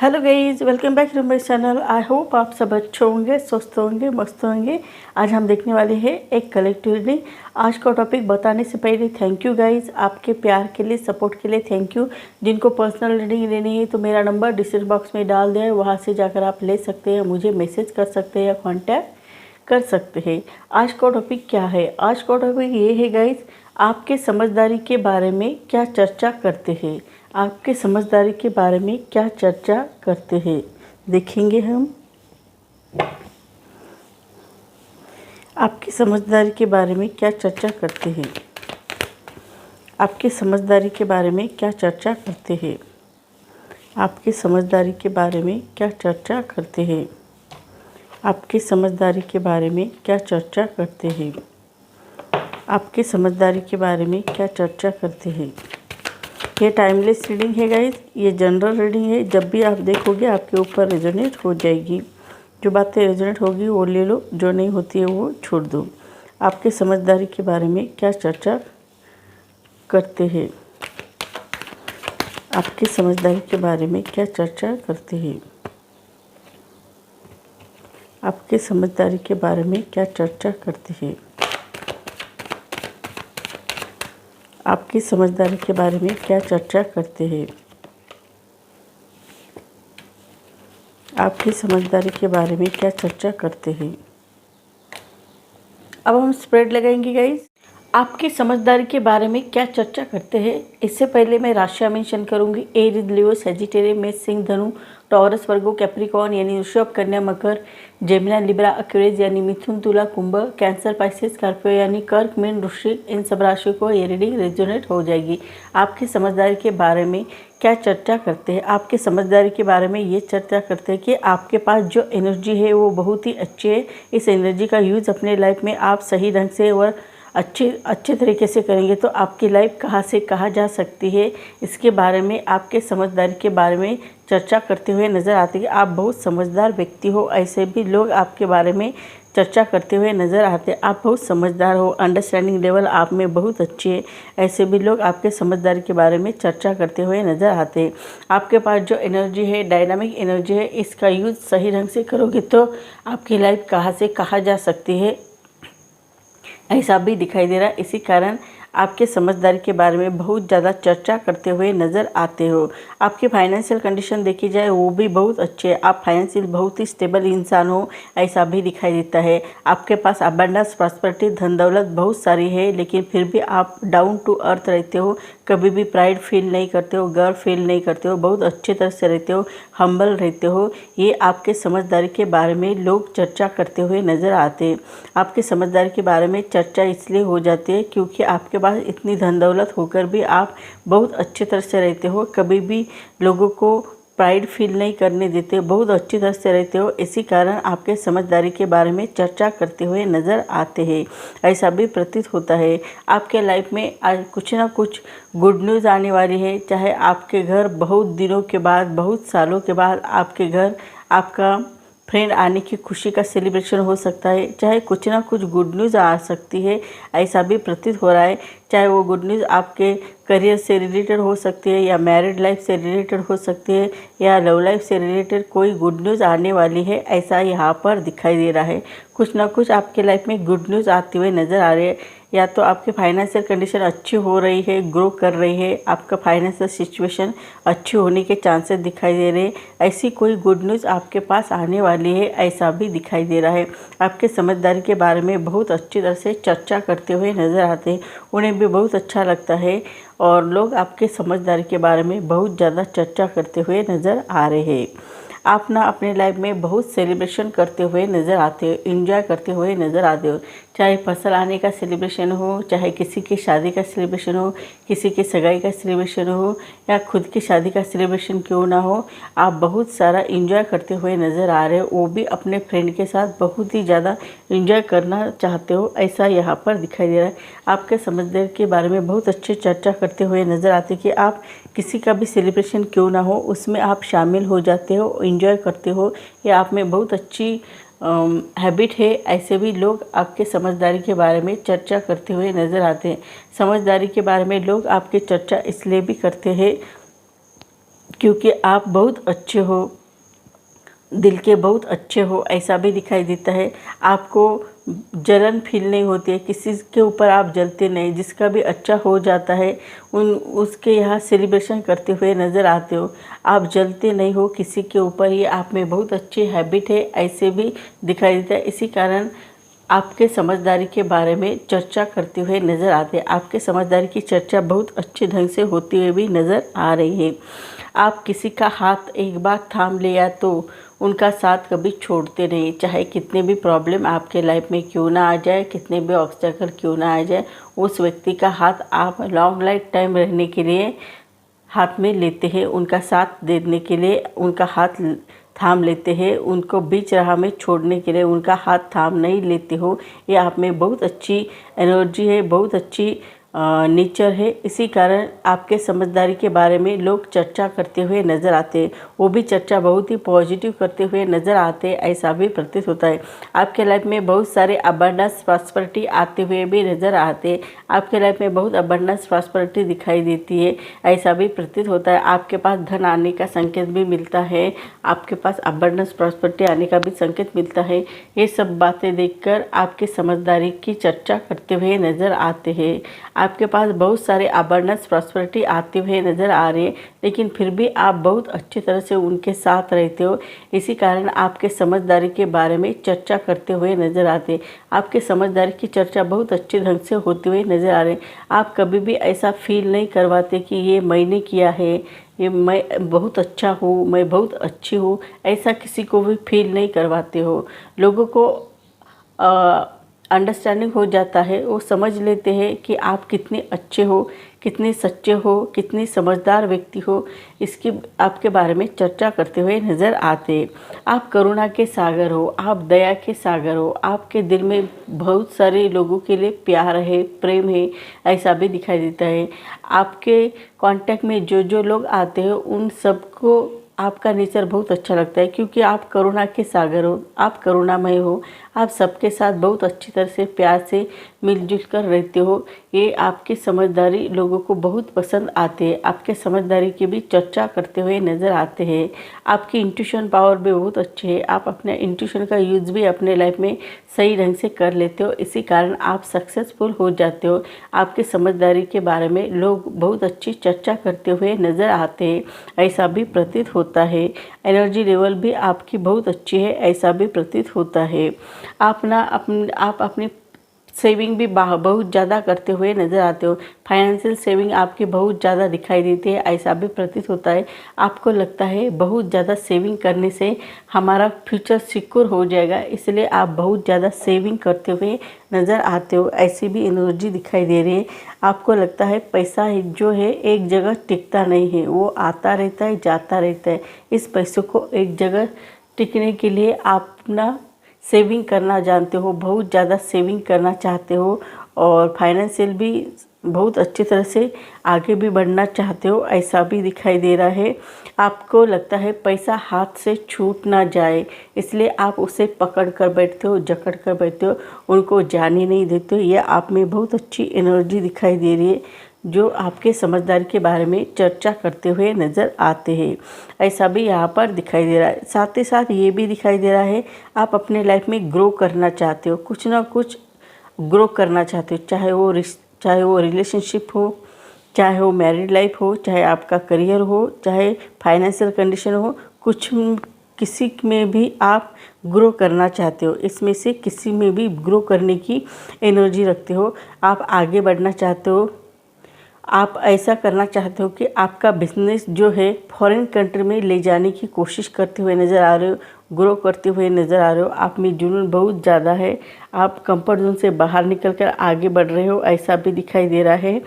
Hello guys, welcome back to my channel. I hope आप सब अच्छे होंगे, स्वस्थ होंगे, मस्त होंगे। आज हम देखने वाले हैं एक कलेक्टिव रीडिंग। आज का टॉपिक बताने से पहले थैंक यू गाइज, आपके प्यार के लिए, सपोर्ट के लिए थैंक यू। जिनको पर्सनल रीडिंग लेनी है तो मेरा नंबर डिस्क्रिप्शन बॉक्स में डाल दिया है, वहाँ से जाकर आप ले सकते हैं, मुझे मैसेज कर सकते हैं या कॉन्टैक्ट कर सकते हैं। आज का टॉपिक क्या है? आज का टॉपिक ये है गाइज, आपके समझदारी के बारे में क्या चर्चा करते हैं। आपके समझदारी के बारे में क्या चर्चा करते हैं देखेंगे हम। आपकी समझदारी के बारे में क्या चर्चा करते हैं। आपकी समझदारी के बारे में क्या चर्चा करते हैं। आपकी समझदारी के बारे में क्या चर्चा करते हैं। आपकी समझदारी के बारे में क्या चर्चा करते हैं। आपकी समझदारी के बारे में क्या चर्चा करते हैं। ये टाइमलेस रीडिंग है गाइज, ये जनरल रीडिंग है। जब भी आप देखोगे आपके ऊपर रेजोनेट हो जाएगी। जो बातें रेजोनेट होगी वो ले लो, जो नहीं होती है वो छोड़ दो। आपके समझदारी के बारे में क्या चर्चा करते हैं। आपकी समझदारी के बारे में क्या चर्चा करते हैं। आपकी समझदारी के बारे में क्या चर्चा करते हैं। आपकी समझदारी के बारे में क्या चर्चा करते हैं। आपकी समझदारी के बारे में क्या चर्चा करते हैं। अब हम स्प्रेड लगाएंगे गाइज। आपकी समझदारी के बारे में क्या चर्चा करते हैं। इससे पहले मैं राशियां मेंशन करूंगी। एरीज, लियो, सजिटेरियस, मेष, सिंह, धनु, टॉरस, वर्गो, कैप्रिकॉर्न यानी वृषभ, कन्या, मकर, जेमिनी, लिब्रा, एक्वेरियस यानी मिथुन, तुला, कुंभ, कैंसर, पाइसेस, स्कॉर्पियो यानी कर्क, मीन, वृश्चिक, इन सब राशियों को ये रीडिंग रेजोनेट हो जाएगी। आपकी समझदारी के बारे में क्या चर्चा करते हैं। आपके समझदारी के बारे में ये चर्चा करते हैं कि आपके पास जो एनर्जी है वो बहुत ही अच्छी है। इस एनर्जी का यूज़ अपने लाइफ में आप सही ढंग से और अच्छे तरीके से करेंगे तो आपकी लाइफ कहाँ से कहाँ जा सकती है, इसके बारे में आपके समझदारी के बारे में चर्चा करते हुए नज़र आते हैं। आप बहुत समझदार व्यक्ति हो, ऐसे भी लोग आपके बारे में चर्चा करते हुए नज़र आते हैं। आप बहुत समझदार हो, अंडरस्टैंडिंग लेवल आप में बहुत अच्छी है, ऐसे भी लोग आपके समझदारी के बारे में चर्चा करते हुए नज़र आते हैं। आपके पास जो एनर्जी है, डायनामिक एनर्जी है, इसका यूज़ सही ढंग से करोगे तो आपकी लाइफ कहाँ से कहाँ जा सकती है, ऐसा भी दिखाई दे रहा है। इसी कारण आपके समझदारी के बारे में बहुत ज़्यादा चर्चा करते हुए नज़र आते हो। आपकी फाइनेंशियल कंडीशन देखी जाए वो भी बहुत अच्छी है। आप फाइनेंशियल बहुत ही स्टेबल इंसान हो, ऐसा भी दिखाई देता है। आपके पास अबंडेंस, प्रॉस्पेरिटी, धन दौलत बहुत सारी है, लेकिन फिर भी आप डाउन टू अर्थ रहते हो। कभी भी प्राइड फील नहीं करते हो, गर्व फील नहीं करते हो, बहुत अच्छी तरह से रहते हो, हम्बल रहते हो। ये आपके समझदारी के बारे में लोग चर्चा करते हुए नज़र आते हैं। आपकी समझदारी के बारे में चर्चा इसलिए हो जाती है क्योंकि आपके पास इतनी धन दौलत होकर भी आप बहुत अच्छी तरह से रहते हो। कभी भी लोगों को प्राइड फील नहीं करने देते, बहुत अच्छी तरह से रहते हो। इसी कारण आपके समझदारी के बारे में चर्चा करते हुए नज़र आते हैं, ऐसा भी प्रतीत होता है। आपके लाइफ में आज कुछ ना कुछ गुड न्यूज़ आने वाली है। चाहे आपके घर बहुत दिनों के बाद, बहुत सालों के बाद आपके घर आपका फ्रेंड आने की खुशी का सेलिब्रेशन हो सकता है। चाहे कुछ ना कुछ गुड न्यूज़ आ सकती है, ऐसा भी प्रतीत हो रहा है। चाहे वो गुड न्यूज़ आपके करियर से रिलेटेड हो सकती है या मैरिड लाइफ से रिलेटेड हो सकती है या लव लाइफ से रिलेटेड कोई गुड न्यूज़ आने वाली है, ऐसा यहाँ पर दिखाई दे रहा है। कुछ ना कुछ आपके लाइफ में गुड न्यूज़ आते हुए नज़र आ रही है। या तो आपकी फाइनेंशियल कंडीशन अच्छी हो रही है, ग्रो कर रही है, आपका फाइनेंशियल सिचुएशन अच्छी होने के चांसेस दिखाई दे रहे हैं। ऐसी कोई गुड न्यूज़ आपके पास आने वाली है, ऐसा भी दिखाई दे रहा है। आपके समझदारी के बारे में बहुत अच्छी तरह से चर्चा करते हुए नज़र आते हैं, उन्हें भी बहुत अच्छा लगता है और लोग आपके समझदारी के बारे में बहुत ज़्यादा चर्चा करते हुए नज़र आ रहे हैं। आप ना अपने लाइफ में बहुत सेलिब्रेशन करते हुए नज़र आते हो, एंजॉय करते हुए नज़र आते हो। चाहे फसल आने का सेलिब्रेशन हो, चाहे किसी की शादी का सेलिब्रेशन हो, किसी की सगाई का सेलिब्रेशन हो या खुद की शादी का सेलिब्रेशन क्यों ना हो, आप बहुत सारा एंजॉय करते हुए नज़र आ रहे हो। वो भी अपने फ्रेंड के साथ बहुत ही ज़्यादा एंजॉय करना चाहते हो, ऐसा यहाँ पर दिखाई दे रहा है। आपके समझदारी के बारे में बहुत अच्छी चर्चा करते हुए नज़र आते कि आप किसी का भी सेलिब्रेशन क्यों ना हो उसमें आप शामिल हो जाते हो, एंजॉय करते हो। या आप में बहुत अच्छी हैबिट है, ऐसे भी लोग आपके समझदारी के बारे में चर्चा करते हुए नज़र आते हैं। समझदारी के बारे में लोग आपकी चर्चा इसलिए भी करते हैं क्योंकि आप बहुत अच्छे हो, दिल के बहुत अच्छे हो, ऐसा भी दिखाई देता है। आपको जलन फील नहीं होती है, किसी के ऊपर आप जलते नहीं, जिसका भी अच्छा हो जाता है उसके यहाँ सेलिब्रेशन करते हुए नज़र आते हो। आप जलते नहीं हो किसी के ऊपर, ये आप में बहुत अच्छी हैबिट है, ऐसे भी दिखाई देता है। इसी कारण आपके समझदारी के बारे में चर्चा करते हुए नज़र आते हैं। आपके समझदारी की चर्चा बहुत अच्छे ढंग से होती हुई भी नज़र आ रही है। आप किसी का हाथ एक बार थाम लिया तो उनका साथ कभी छोड़ते नहीं, चाहे कितने भी प्रॉब्लम आपके लाइफ में क्यों ना आ जाए, कितने भी ऑब्स्टेकल क्यों ना आ जाए, उस व्यक्ति का हाथ आप लॉन्ग लाइफ टाइम रहने के लिए हाथ में लेते हैं, उनका साथ देने के लिए उनका हाथ थाम लेते हैं, उनको बीच राह में छोड़ने के लिए उनका हाथ थाम नहीं लेते हो। ये आप में बहुत अच्छी एनर्जी है, बहुत अच्छी नेचर है। इसी कारण आपके समझदारी के बारे में लोग चर्चा करते हुए नज़र आते हैं, वो भी चर्चा बहुत ही पॉजिटिव करते हुए नज़र आते हैं, ऐसा भी प्रतीत होता है। आपके लाइफ में बहुत सारे अबंडेंस प्रॉस्पेरिटी आते हुए भी नज़र आते हैं, आपके लाइफ में बहुत अबंडेंस प्रॉस्पेरिटी दिखाई देती है, ऐसा भी प्रतीत होता है। आपके पास धन आने का संकेत भी मिलता है, आपके पास अबंडेंस प्रॉस्पेरिटी आने का भी संकेत मिलता है। ये सब बातें देखकर आपकी समझदारी की चर्चा करते हुए नज़र आते हैं। आपके पास बहुत सारे अबंडेंस प्रॉस्पेरिटी आते हुए नज़र आ रहे हैं, लेकिन फिर भी आप बहुत अच्छी तरह से उनके साथ रहते हो। इसी कारण आपके समझदारी के बारे में चर्चा करते हुए नज़र आते हैं। आपके समझदारी की चर्चा बहुत अच्छे ढंग से होते हुए नज़र आ रहे हैं। आप कभी भी ऐसा फील नहीं करवाते कि ये मैंने किया है, ये मैं बहुत अच्छा हूँ, मैं बहुत अच्छी हूँ, ऐसा किसी को भी फील नहीं करवाते हो। लोगों को अंडरस्टैंडिंग हो जाता है, वो समझ लेते हैं कि आप कितने अच्छे हो, कितने सच्चे हो, कितनी समझदार व्यक्ति हो, इसकी आपके बारे में चर्चा करते हुए नज़र आते हैं। आप करुणा के सागर हो, आप दया के सागर हो, आपके दिल में बहुत सारे लोगों के लिए प्यार है, प्रेम है, ऐसा भी दिखाई देता है। आपके कांटेक्ट में जो जो लोग आते हैं उन सबको आपका नेचर बहुत अच्छा लगता है, क्योंकि आप करुणा के सागर हो, आप करुणामय हो, आप सबके साथ बहुत अच्छी तरह से प्यार से मिलजुल कर रहते हो। ये आपकी समझदारी लोगों को बहुत पसंद आते हैं, आपके समझदारी की भी चर्चा करते हुए नज़र आते हैं। आपकी इंट्यूशन पावर भी बहुत अच्छी है, आप अपने इंट्यूशन का यूज़ भी अपने लाइफ में सही ढंग से कर लेते हो, इसी कारण आप सक्सेसफुल हो जाते हो। आपकी समझदारी के बारे में लोग बहुत अच्छी चर्चा करते हुए नज़र आते हैं, ऐसा भी प्रतीत होता है। एनर्जी लेवल भी आपकी बहुत अच्छी है, ऐसा भी प्रतीत होता है। आप अपनी सेविंग भी बहुत ज़्यादा करते हुए नज़र आते हो, फाइनेंशियल सेविंग आपकी बहुत ज़्यादा दिखाई देती है, ऐसा भी प्रतीत होता है। आपको लगता है बहुत ज़्यादा सेविंग करने से हमारा फ्यूचर सिक्योर हो जाएगा, इसलिए आप बहुत ज़्यादा सेविंग करते हुए नज़र आते हो, ऐसी भी एनर्जी दिखाई दे रही है। आपको लगता है पैसा जो है एक जगह टिकता नहीं है, वो आता रहता है, जाता रहता है। इस पैसों को एक जगह टिकने के लिए आप अपना सेविंग करना जानते हो, बहुत ज़्यादा सेविंग करना चाहते हो, और फाइनेंशियल भी बहुत अच्छी तरह से आगे भी बढ़ना चाहते हो, ऐसा भी दिखाई दे रहा है। आपको लगता है पैसा हाथ से छूट ना जाए, इसलिए आप उसे पकड़ कर बैठते हो, जकड़ कर बैठते हो, उनको जाने नहीं देते हो। ये आप में बहुत अच्छी एनर्जी दिखाई दे रही है, जो आपके समझदारी के बारे में चर्चा करते हुए नज़र आते हैं, ऐसा भी यहाँ पर दिखाई दे रहा है। साथ ही साथ ये भी दिखाई दे रहा है आप अपने लाइफ में ग्रो करना चाहते हो, कुछ ना कुछ ग्रो करना चाहते हो, चाहे वो रिलेशनशिप हो, चाहे वो मैरिड लाइफ हो, चाहे आपका करियर हो, चाहे फाइनेंशियल कंडीशन हो, किसी में भी आप ग्रो करना चाहते हो। इसमें से किसी में भी ग्रो करने की एनर्जी रखते हो, आप आगे बढ़ना चाहते हो, आप ऐसा करना चाहते हो कि आपका बिजनेस जो है फॉरेन कंट्री में ले जाने की कोशिश करते हुए नज़र आ रहे हो, ग्रो करते हुए नज़र आ रहे हो। आप में जुनून बहुत ज़्यादा है, आप कंफर्ट जोन से बाहर निकल कर आगे बढ़ रहे हो, ऐसा भी दिखाई दे रहा है।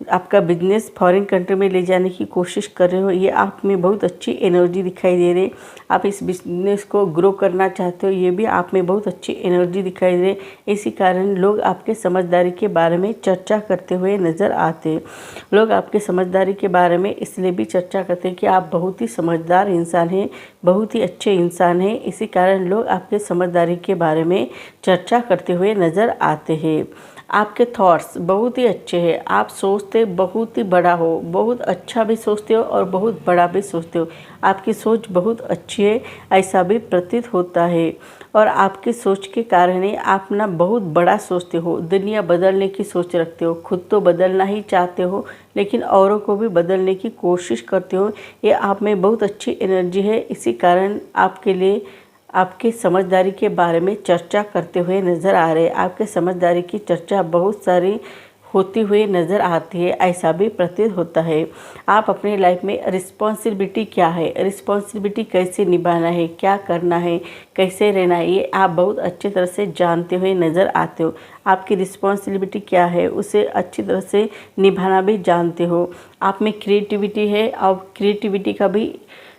आपका बिजनेस फॉरेन कंट्री में ले जाने की कोशिश कर रहे हो, ये आप में बहुत अच्छी एनर्जी दिखाई दे रही है। आप इस बिजनेस को ग्रो करना चाहते हो, ये भी आप में बहुत अच्छी एनर्जी दिखाई दे रही है। इसी कारण लोग आपके समझदारी के बारे में चर्चा करते हुए नज़र आते हैं। लोग आपके समझदारी के बारे में इसलिए भी चर्चा करते हैं कि आप बहुत ही समझदार इंसान हैं, बहुत ही अच्छे इंसान हैं, इसी कारण लोग आपके समझदारी के बारे में चर्चा करते हुए नज़र आते हैं। आपके थॉट्स बहुत ही अच्छे हैं। आप सोचते बहुत ही बड़ा हो, बहुत अच्छा भी सोचते हो और बहुत बड़ा भी सोचते हो। आपकी सोच बहुत अच्छी है, ऐसा भी प्रतीत होता है। और आपकी सोच के कारण ही आप ना बहुत बड़ा सोचते हो, दुनिया बदलने की सोच रखते हो। खुद तो बदलना ही चाहते हो, लेकिन औरों को भी बदलने की कोशिश करते हो। ये आप में बहुत अच्छी एनर्जी है। इसी कारण आपके लिए आपकी समझदारी के बारे में चर्चा करते हुए नज़र आ रहे हैं। आपके समझदारी की चर्चा बहुत सारी होती हुई नज़र आती है, ऐसा भी प्रतीत होता है। आप अपनी लाइफ में रिस्पॉन्सिबिलिटी क्या है, रिस्पॉन्सिबिलिटी कैसे निभाना है, क्या करना है, कैसे रहना है, ये आप बहुत अच्छी तरह से जानते हुए नज़र आते हो। आपकी रिस्पॉन्सिबिलिटी क्या है उसे अच्छी तरह से निभाना भी जानते हो। आप में क्रिएटिविटी है और क्रिएटिविटी का भी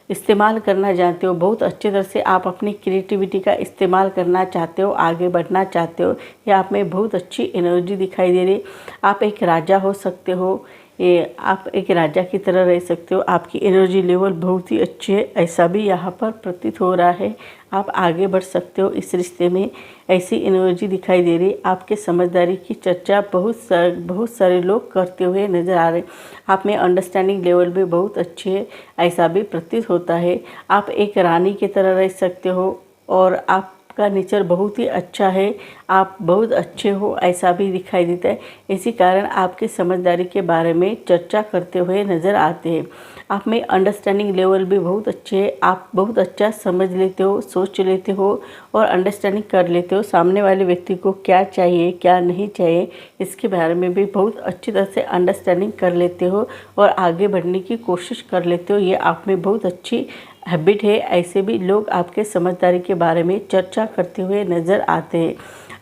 इस्तेमाल करना जानते हो। बहुत अच्छी तरह से आप अपनी क्रिएटिविटी का इस्तेमाल करना चाहते हो, आगे बढ़ना चाहते हो। ये आप में बहुत अच्छी एनर्जी दिखाई दे रही। आप एक राजा हो सकते हो, ये आप एक राजा की तरह रह सकते हो। आपकी एनर्जी लेवल बहुत ही अच्छी है, ऐसा भी यहाँ पर प्रतीत हो रहा है। आप आगे बढ़ सकते हो इस रिश्ते में, ऐसी एनर्जी दिखाई दे रही। आपके समझदारी की चर्चा बहुत सारे लोग करते हुए नज़र आ रहे। आप में अंडरस्टैंडिंग लेवल भी बहुत अच्छी है, ऐसा भी प्रतीत होता है। आप एक रानी की तरह रह सकते हो और आपका नेचर बहुत ही अच्छा है, आप बहुत अच्छे हो, ऐसा भी दिखाई देता है। इसी कारण आपके समझदारी के बारे में चर्चा करते हुए नज़र आते हैं। आप में अंडरस्टैंडिंग लेवल भी बहुत अच्छे है। आप बहुत अच्छा समझ लेते हो, सोच लेते हो और अंडरस्टैंडिंग कर लेते हो। सामने वाले व्यक्ति को क्या चाहिए, क्या नहीं चाहिए, इसके बारे में भी बहुत अच्छी तरह से अंडरस्टैंडिंग कर लेते हो और आगे बढ़ने की कोशिश कर लेते हो। ये आप में बहुत अच्छी हैबिट है। ऐसे भी लोग आपके समझदारी के बारे में चर्चा करते हुए नज़र आते हैं।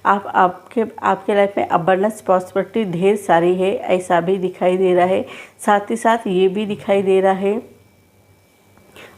आपके लाइफ में अबंडेंस प्रॉस्पेरिटी ढेर सारी है, ऐसा भी दिखाई दे रहा है। साथ ही साथ ये भी दिखाई दे रहा है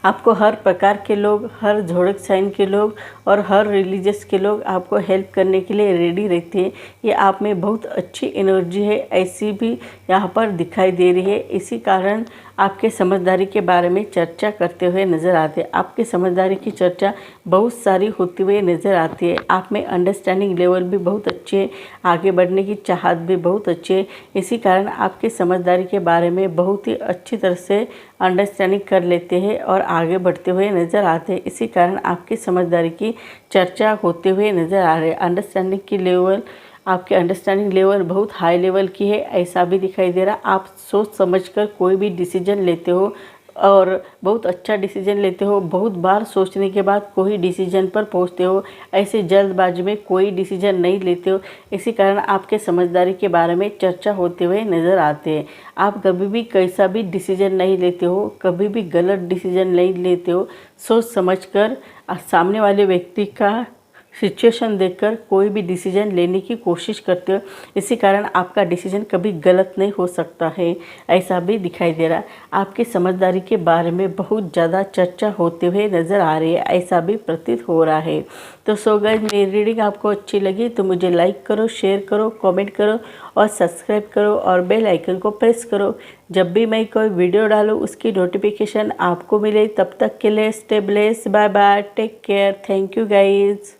आपको हर प्रकार के लोग, हर जोड़क साइन के लोग और हर रिलीजियस के लोग आपको हेल्प करने के लिए रेडी रहते हैं। ये आप में बहुत अच्छी एनर्जी है, ऐसी भी यहाँ पर दिखाई दे रही है। इसी कारण आपके समझदारी के बारे में चर्चा करते हुए नज़र आते हैं। आपकी समझदारी की चर्चा बहुत सारी होती हुई नज़र आती है। आप में अंडरस्टैंडिंग लेवल भी बहुत अच्छे है, आगे बढ़ने की चाहत भी बहुत अच्छी है। इसी कारण आपकी समझदारी के बारे में बहुत ही अच्छी तरह से अंडरस्टैंडिंग कर लेते हैं और आगे बढ़ते हुए नज़र आते हैं। इसी कारण आपकी समझदारी की चर्चा होते हुए नज़र आ रहे हैं। अंडरस्टैंडिंग की लेवल, आपके अंडरस्टैंडिंग लेवल बहुत हाई लेवल की है, ऐसा भी दिखाई दे रहा। आप सोच समझकर कोई भी डिसीजन लेते हो और बहुत अच्छा डिसीजन लेते हो। बहुत बार सोचने के बाद कोई डिसीजन पर पहुंचते हो, ऐसे जल्दबाजी में कोई डिसीजन नहीं लेते हो। इसी कारण आपके समझदारी के बारे में चर्चा होते हुए नज़र आते हैं। आप कभी भी कैसा भी डिसीजन नहीं लेते हो, कभी भी गलत डिसीजन नहीं लेते हो। सोच समझकर सामने वाले व्यक्ति का सिचुएशन देखकर कोई भी डिसीजन लेने की कोशिश करते हो। इसी कारण आपका डिसीजन कभी गलत नहीं हो सकता है, ऐसा भी दिखाई दे रहा है। आपकी समझदारी के बारे में बहुत ज़्यादा चर्चा होते हुए नज़र आ रही है, ऐसा भी प्रतीत हो रहा है। तो सो गाइस, मेरी रीडिंग आपको अच्छी लगी तो मुझे लाइक करो, शेयर करो, कमेंट करो और सब्सक्राइब करो और बेल आइकन को प्रेस करो। जब भी मैं कोई वीडियो डालूँ उसकी नोटिफिकेशन आपको मिले। तब तक के लिए stay blessed, bye bye, take care, thank you guys.